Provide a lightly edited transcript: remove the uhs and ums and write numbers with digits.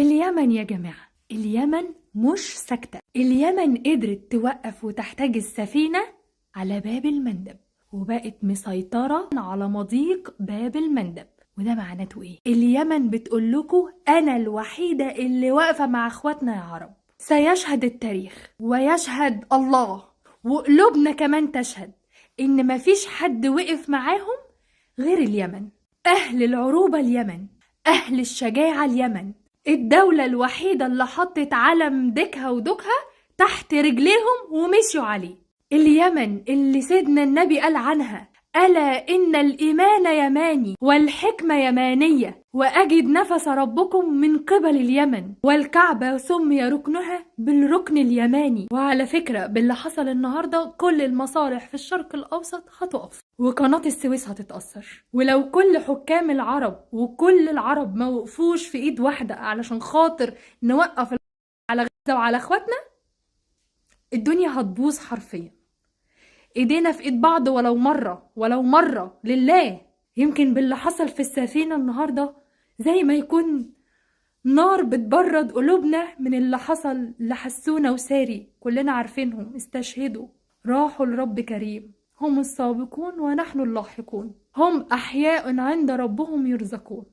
اليمن يا جماعة، اليمن مش ساكتة. اليمن قدرت توقف وتحتجز سفينة على باب المندب، وبقت مسيطرة على مضيق باب المندب. وده معناته ايه؟ اليمن بتقول لكم انا الوحيدة اللي واقفة مع اخواتنا يا عرب. سيشهد التاريخ ويشهد الله وقلوبنا كمان تشهد ان مفيش حد وقف معاهم غير اليمن. اهل العروبة اليمن، اهل الشجاعة اليمن، الدولة الوحيدة اللي حطت علم ديكها ودوكها تحت رجليهم ومشيوا عليه. اليمن اللي سيدنا النبي قال عنها: ألا إن الإيمان يماني والحكمة يمانية وأجد نفس ربكم من قبل اليمن، والكعبة سمي ركنها بالركن اليماني. وعلى فكرة باللي حصل النهاردة كل المصالح في الشرق الأوسط هتقف، وقناة السويس هتتأثر. ولو كل حكام العرب وكل العرب ما وقفوش في إيد واحدة علشان خاطر نوقف على غزة وعلى اخواتنا، الدنيا هتبوظ حرفيا. ايدينا في ايد بعض ولو مرة لله. يمكن باللي حصل في السفينة النهاردة زي ما يكون نار بتبرد قلوبنا من اللي حصل لحسونة وساري، كلنا عارفينهم استشهدوا، راحوا لرب كريم. هم السابقون ونحن اللاحقون، هم أحياء عند ربهم يرزقون.